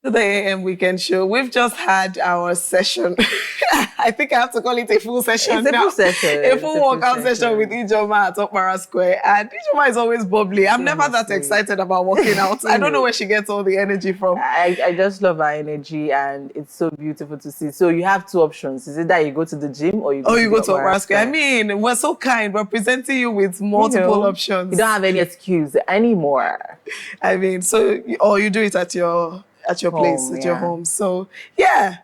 To the AM Weekend Show. We've just had our session. I think I have to call it a full session It's a now. full session. A full workout session with Ijoma at Opera Square. And Ijoma is always bubbly. I'm never that excited about working out. I don't know where she gets all the energy from. I just love her energy, and it's so beautiful to see. So you have two options. Is it that you go to the gym or you go to Opera Square? I mean, we're so kind. We're presenting you with multiple options. You don't have any excuse anymore. I mean, or you do it at your place, at your home. So, yeah.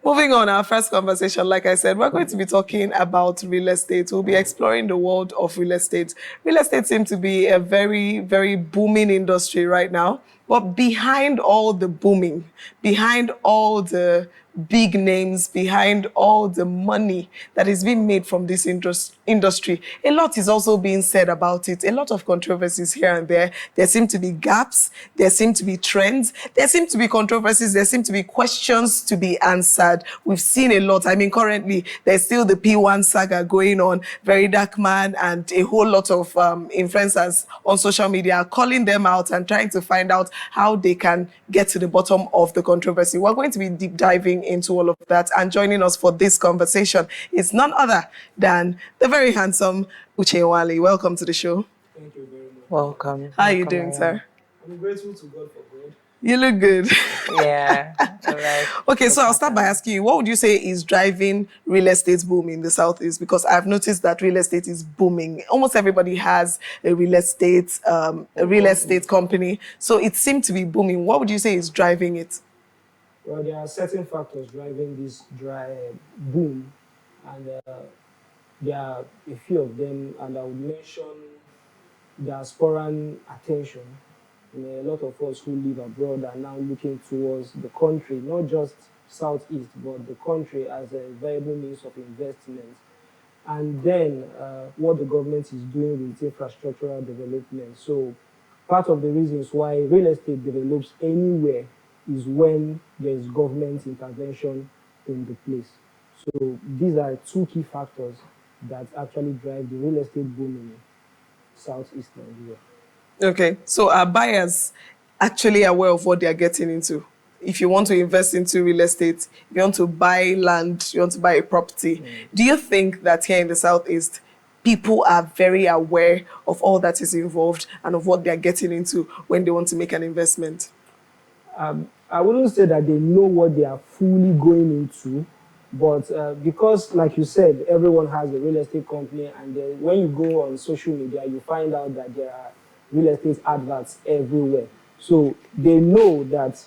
Moving on, our first conversation, like I said, we're going to be talking about real estate. We'll be exploring the world of real estate. Real estate seems to be a very, very booming industry right now. But behind all the booming, behind all the big names, behind all the money that is being made from this industry, a lot is also being said about it. A lot of controversies here and there. There seem to be gaps. There seem to be trends. There seem to be controversies. There seem to be questions to be answered. We've seen a lot. I mean, currently, there's still the PWAN saga going on. Very Dark Man and a whole lot of influencers on social media are calling them out and trying to find out how they can get to the bottom of the controversy. We're going to be deep diving into all of that, and joining us for this conversation is none other than the very handsome Uche Nwali. Welcome to the show. Thank you very much. Welcome. How are you doing, sir? I'm grateful to God for good. You look good. Yeah. All right. Okay, so I'll start by asking you, what would you say is driving real estate boom in the Southeast? Because I've noticed that real estate is booming. Almost everybody has a real estate company. So it seemed to be booming. What would you say is driving it? Well, there are certain factors driving this boom, and there are a few of them, and I would mention diasporan attention. You know, a lot of us who live abroad are now looking towards the country, not just Southeast, but the country as a viable means of investment. And then what the government is doing with infrastructural development. So part of the reasons why real estate develops anywhere is when there is government intervention in the place. So these are two key factors that actually drive the real estate boom in Southeast Nigeria. Okay, so are buyers actually aware of what they are getting into? If you want to invest into real estate, if you want to buy land, you want to buy a property, do you think that here in the Southeast, people are very aware of all that is involved and of what they are getting into when they want to make an investment? I wouldn't say that they know what they are fully going into, but because, like you said, everyone has a real estate company, and when you go on social media, you find out that there are real estate adverts everywhere. So they know that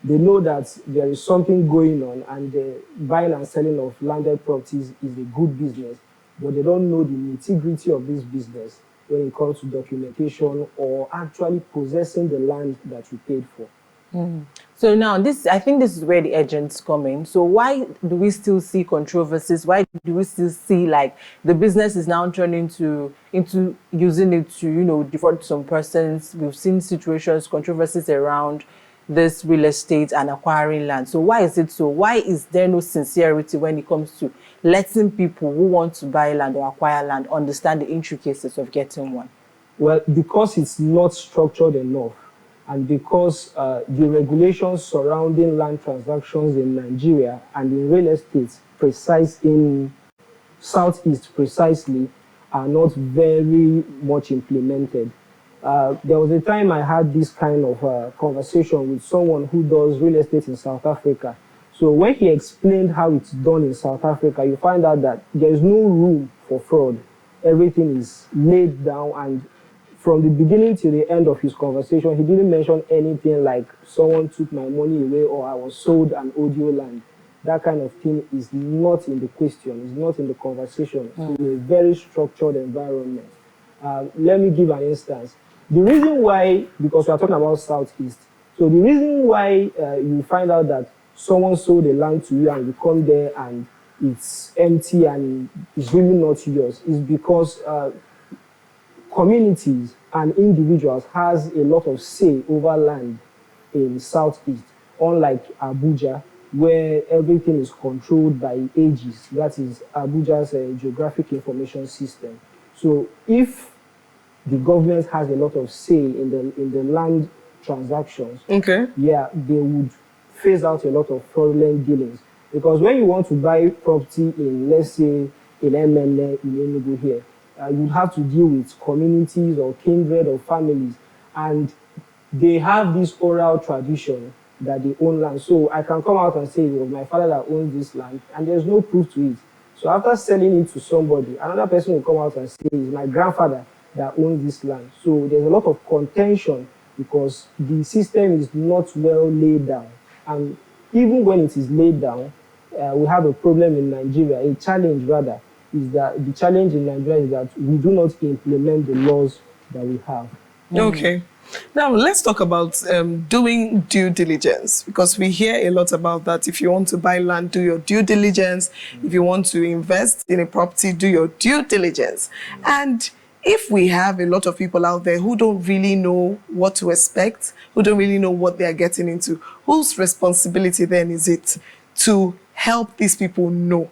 there is something going on, and the buying and selling of landed properties is a good business, but they don't know the nitty-gritty of this business when it comes to documentation or actually possessing the land that you paid for. So now I think this is where the agents come in. So why do we still see controversies? Why do we still see like the business is now turning into using it to, defraud some persons? We've seen situations, controversies around this real estate and acquiring land. So why is it so? Why is there no sincerity when it comes to letting people who want to buy land or acquire land understand the intricacies of getting one? Well, because it's not structured enough, and because the regulations surrounding land transactions in Nigeria and in real estate, in Southeast precisely, are not very much implemented. There was a time I had this kind of conversation with someone who does real estate in South Africa. So when he explained how it's done in South Africa, you find out that there is no room for fraud. Everything is laid down, and from the beginning to the end of his conversation, he didn't mention anything like someone took my money away or I was sold an audio land. That kind of thing is not in the question, it's not in the conversation. It's a very structured environment. Let me give an instance. The reason why, because we are talking about Southeast, so the reason why you find out that someone sold a land to you and you come there and it's empty and it's really not yours is because communities and individuals has a lot of say over land in Southeast, unlike Abuja, where everything is controlled by AGIS, that is Abuja's Geographic Information System. So if the government has a lot of say in the land transactions, Okay. yeah, they would phase out a lot of fraudulent dealings. Because when you want to buy property in, let's say, in MNA, in Enugu here, you have to deal with communities or kindred or families, and they have this oral tradition that they own land. So I can come out and say it was my father that owns this land, and there's no proof to it. So after selling it to somebody, another person will come out and say it's my grandfather that owns this land. So there's a lot of contention because the system is not well laid down. And even when it is laid down, we have a problem in Nigeria, a challenge rather, is that the challenge in Nigeria is that we do not implement the laws that we have. Okay. Now, let's talk about doing due diligence, because we hear a lot about that. If you want to buy land, do your due diligence. If you want to invest in a property, do your due diligence. And if we have a lot of people out there who don't really know what to expect, who don't really know what they are getting into, whose responsibility then is it to help these people know?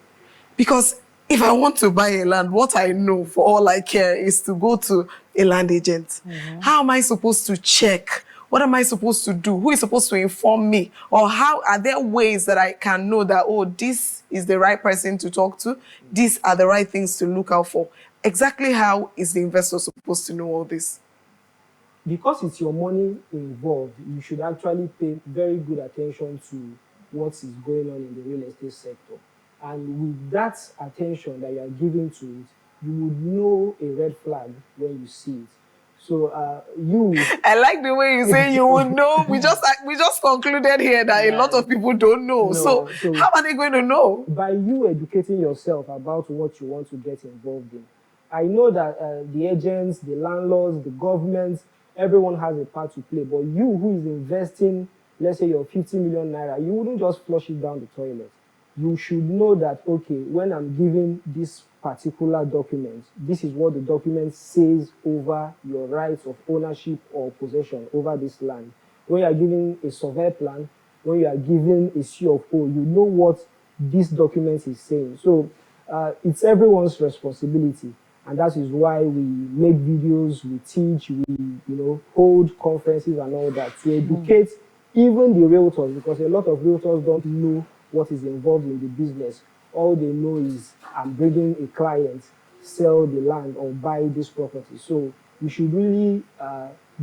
Because if I want to buy a land, what I know for all I care is to go to a land agent. How am I supposed to check? What am I supposed to do? Who is supposed to inform me? Or how are there ways that I can know that, oh, this is the right person to talk to? These are the right things to look out for. Exactly how is the investor supposed to know all this? Because it's your money involved, you should actually pay very good attention to what is going on in the real estate sector. And with that attention that you are giving to it, you would know a red flag when you see it. So I like the way you say you would know. We just concluded here that a lot of people don't know. So how are they going to know? By you educating yourself about what you want to get involved in. I know that the agents, the landlords, the governments, everyone has a part to play. But you who is investing, let's say your 50 million naira, you wouldn't just flush it down the toilet. You should know that, okay, when I'm giving this particular document, this is what the document says over your rights of ownership or possession over this land. When you are giving a survey plan, when you are giving a C of O, you know what this document is saying. So it's everyone's responsibility. And that is why we make videos, we teach, we hold conferences and all that to educate even the realtors, because a lot of realtors don't know what is involved in the business. All they know is I'm bringing a client, sell the land or buy this property. So we should really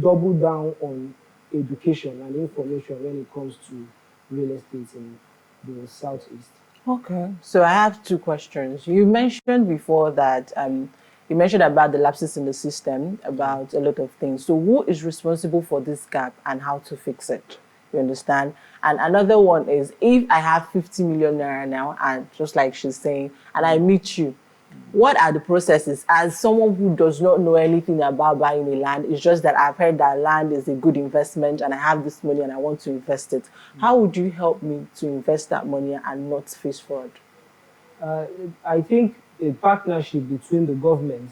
double down on education and information when it comes to real estate in the Southeast. Okay. So I have two questions. You mentioned before that you mentioned about the lapses in the system, about a lot of things. So who is responsible for this gap and how to fix it? You understand? And another one is, if I have 50 million naira now, and just like she's saying, and I meet you, what are the processes? As someone who does not know anything about buying a land, it's just that I've heard that land is a good investment and I have this money and I want to invest it. How would you help me to invest that money and not face fraud? I think a partnership between the government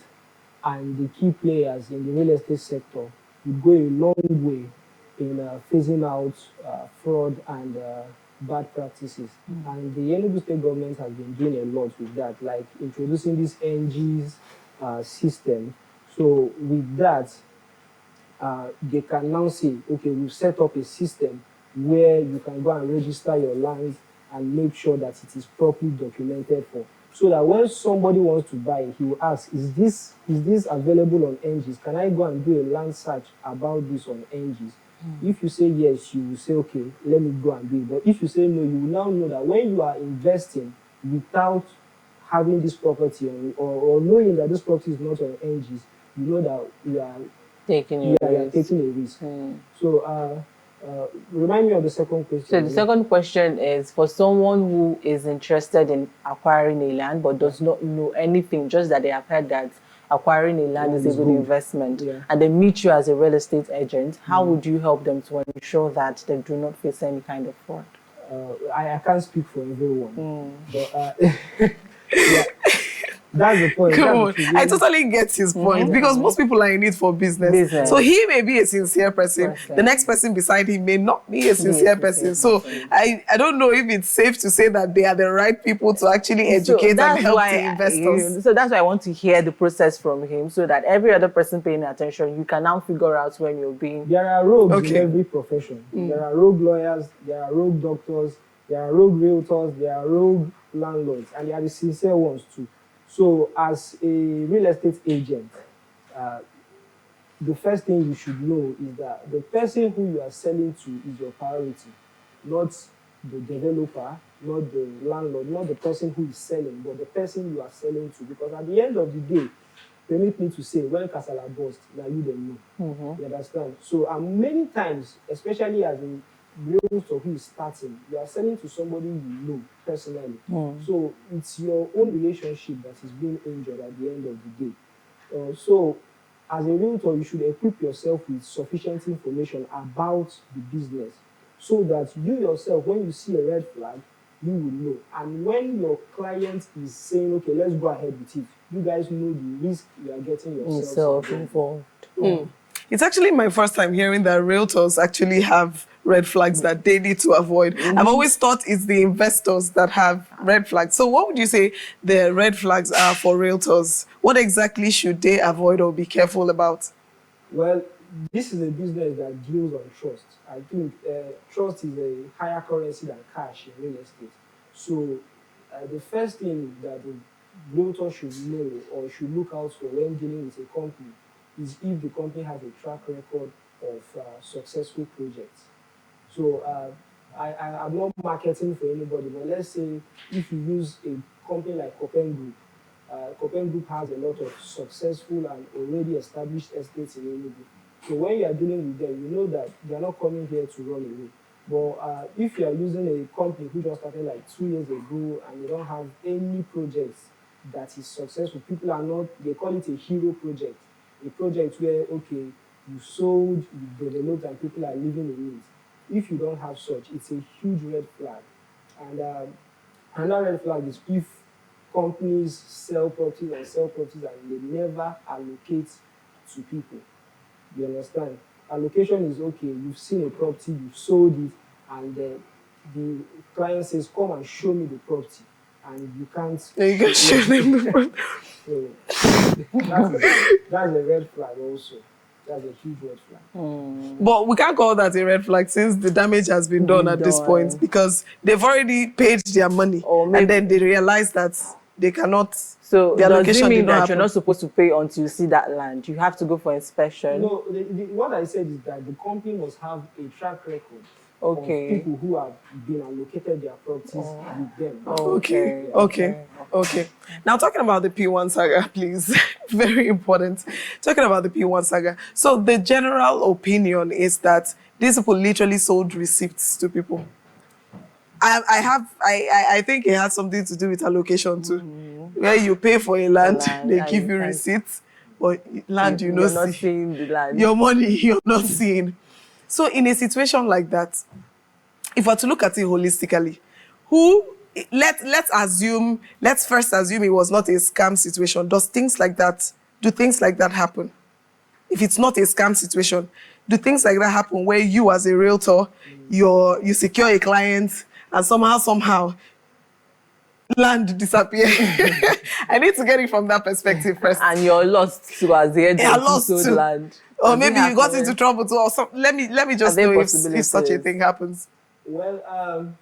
and the key players in the real estate sector would go a long way in phasing out fraud and bad practices. And the Enugu state government has been doing a lot with that, like introducing this NG's system. So with that, they can now say, okay, we've set up a system where you can go and register your land and make sure that it is properly documented for. So that when somebody wants to buy, he will ask, is this available on NGs? Can I go and do a land search about this on NGs? If you say yes, you will say, okay, let me go and do it. But if you say no, you will now know that when you are investing without having this property on, or knowing that this property is not on NGs, you know that you are taking a risk. So remind me of the second question. So the second question is for someone who is interested in acquiring a land but does not know anything, just that they have heard that acquiring a land is a good investment, and they meet you as a real estate agent. How would you help them to ensure that they do not face any kind of fraud? I can't speak for everyone. But, yeah. That's the point. Come That's the on. truth. I totally get his point because most people are in it for business. So he may be a sincere person. The next person beside him may not be a sincere person. So I don't know if it's safe to say that they are the right people to actually educate and help the investors. So that's why I want to hear the process from him so that every other person paying attention, you can now figure out when you're being... There are rogues in every profession. There are rogue lawyers, there are rogue doctors, there are rogue realtors, there are rogue landlords, and there are the sincere ones too. So as a real estate agent, the first thing you should know is that the person who you are selling to is your priority, not the developer, not the landlord, not the person who is selling, but the person you are selling to. Because at the end of the day, permit me to say, when Kasala burst, now you don't know. You understand? So many times, especially as a realtor who is starting, you are selling to somebody you know personally. So it's your own relationship that is being injured at the end of the day. So as a realtor, you should equip yourself with sufficient information about the business so that you yourself, when you see a red flag, you will know. And when your client is saying, okay, let's go ahead with it, you guys know the risk you are getting yourself involved. It's actually my first time hearing that realtors actually have red flags that they need to avoid. I've always thought it's the investors that have red flags. So what would you say the red flags are for realtors? What exactly should they avoid or be careful about? Well, this is a business that deals on trust. I think trust is a higher currency than cash in real estate. So the first thing that the realtor should know or should look out for when dealing with a company is if the company has a track record of successful projects. So I'm not marketing for anybody, but let's say if you use a company like Copen Group has a lot of successful and already established estates in Enugu. So when you are dealing with them, you know that they are not coming here to run away. But if you are using a company who just started like 2 years ago and they don't have any projects that is successful, people are not, they call it a hero project. A project where, okay, you sold, you developed, and people are living in it. If you don't have such, it's a huge red flag. And another red flag is if companies sell properties and they never allocate to people. You understand? Allocation is okay, you've seen a property, you've sold it, and the client says, come and show me the property. And you can't. You can show them the property. So that's a red flag also. That's a huge red flag. But we can't call that a red flag since the damage has been done at this point because they've already paid their money and then they realize that they cannot. So the does it mean that happen. you're not supposed to pay until you see that land? You have to go for inspection? No, what I said is that the company must have a track record of people who have been allocated their properties with them. Okay. Now talking about the PWAN saga, please. Very important. Talking about the PWAN saga. So the general opinion is that these people literally sold receipts to people. I think it has something to do with allocation too. Where you pay for a land, they give you receipts, but land you're not seeing the land. Your money you're not seeing. So in a situation like that, if we're to look at it holistically, let's first assume it was not a scam situation. Do things like that happen? If it's not a scam situation, do things like that happen where you as a realtor, you secure a client and somehow land disappear? I need to get it from that perspective first. And you're lost too as the agent who sold land. Or maybe you got into trouble too or something. Let me just know if such a thing happens. Well,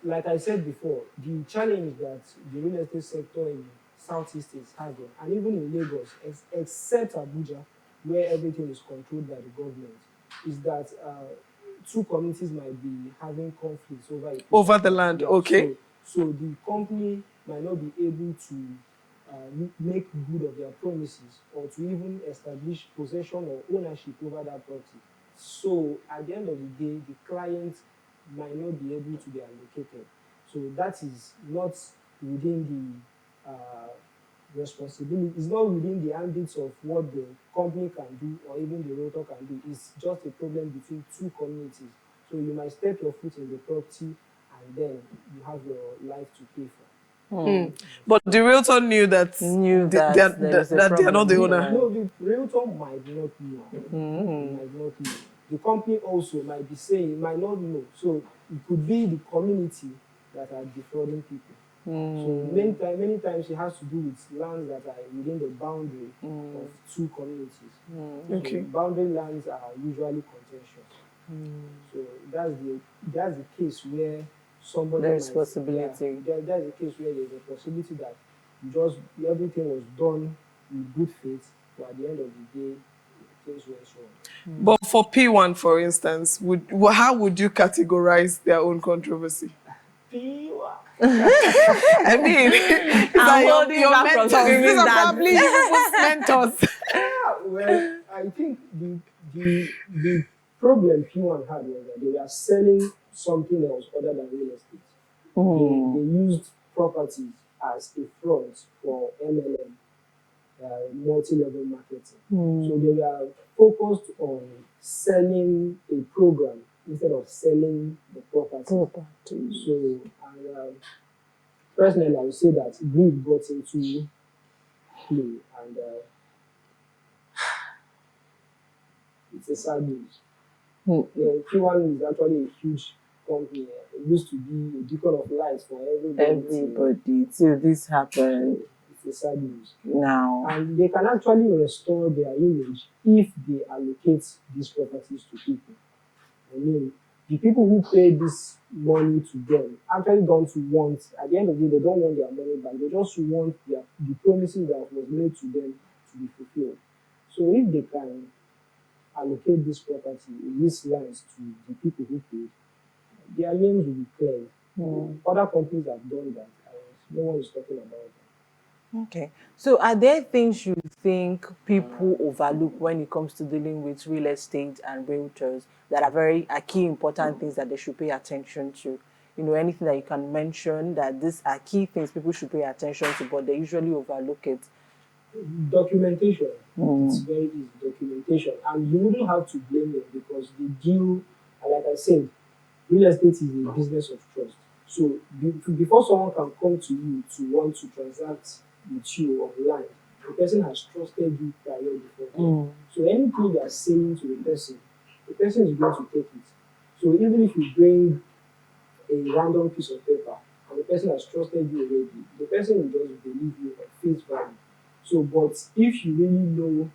like I said before, the challenge that the real estate sector in Southeast is having, and even in Lagos, except Abuja, where everything is controlled by the government, is that two communities might be having conflicts over the land. Yeah, okay. So the company might not be able to make good of their promises or to even establish possession or ownership over that property. So at the end of the day, the client might not be able to be allocated. So that is not within the responsibility. It's not within the ambits of what the company can do or even the realtor can do. It's just a problem between two communities. So you might step your foot in the property and then you have your life to pay for. But the realtor knew that there is a that they are not the problem. owner. No, the realtor might not know. Might not know. The company also might be saying, might not know. So it could be the community that are defrauding people. So many times it has to do with lands that are within the boundary of two communities. Okay. So boundary lands are usually contentious. So that's the case where somebody There's might, possibility. that's the case where there's a possibility that everything was done with good faith, but at the end of the day, things went wrong. But for P1, for instance, how would you categorize their own controversy? PWAN. I mean, it's like holding your back from mentors. These screaming are that. probably you people's mentors. Well, I think the problem P1 had was that they were selling something else other than real estate. They used properties as a front for MLM, multi-level marketing. So they were focused on selling a program instead of selling the property. So, and personally, I would say that greed got into play, and it's a sad news. P1 is actually a huge company. It used to be a beacon of light for everybody. Till this happened. It's a sad news. Now. And they can actually restore their image if they allocate these properties to people. I mean, the people who pay this money to them actually don't want, at the end of the day, they don't want their money back. They just want the promises that was made to them to be fulfilled. So if they can allocate this property, these lands to the people who paid, their names will be cleared. Other companies have done that. No one is talking about that. Okay. So are there things you think people overlook when it comes to dealing with real estate and realtors that are key important things that they should pay attention to? You know, anything that you can mention that these are key things people should pay attention to, but they usually overlook it? Documentation. It's very easy, documentation. And you wouldn't have to blame them because they deal, like I said, real estate is a business of trust. So before someone can come to you to want to transact with you online, the person has trusted you prior before. So anything you are saying to the person is going to take it. So even if you bring a random piece of paper and the person has trusted you already, the person will just believe you at face value. So, but if you really know,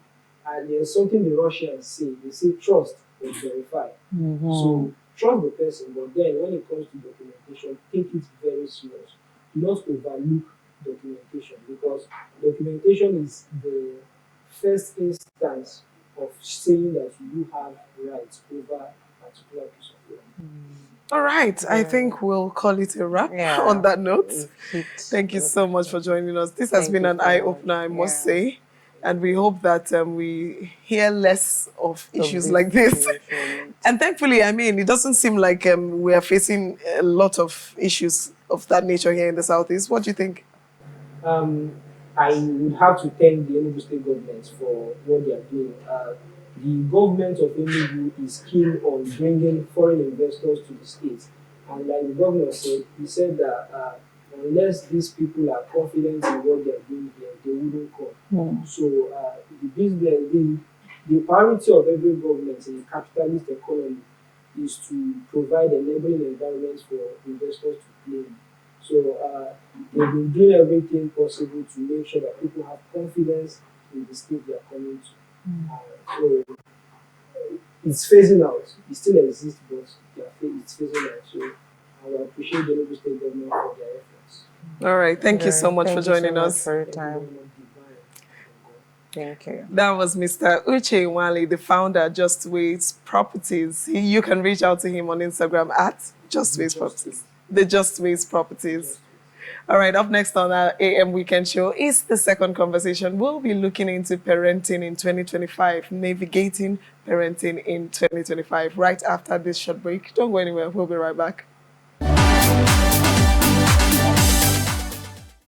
and there's something the Russians say, they say trust but verify. So trust the person, but then when it comes to documentation, take it very serious. Do not overlook documentation because documentation is the first instance of saying that you have rights over a particular piece of land. All right, I think we'll call it a wrap on that note. Thank you so much for joining us. This has been an eye-opener, I must say. And we hope that we hear less of issues like this. And thankfully, I mean, it doesn't seem like we are facing a lot of issues of that nature here in the Southeast. What do you think? I would have to thank the Enugu State government for what they are doing. The government of Enugu is keen on bringing foreign investors to the state. And like the governor said, he said that unless these people are confident in what they are doing here, they wouldn't come. So the priority of every government in a capitalist economy is to provide enabling environments for investors to play in. So they've been doing everything possible to make sure that people have confidence in the state they are coming to. So it's phasing out. It still exists, but it's phasing out. So I appreciate the Enugu State government for their efforts. All right. Thank you so much for joining us. For your time. Thank you. That was Mr. Uche Nwali, the founder of Justways Properties. You can reach out to him on Instagram at Justways Properties. The Justways Properties. All right, up next on our AM Weekend Show is the second conversation. We'll be looking into parenting in 2025, navigating parenting in 2025, right after this short break. Don't go anywhere. We'll be right back.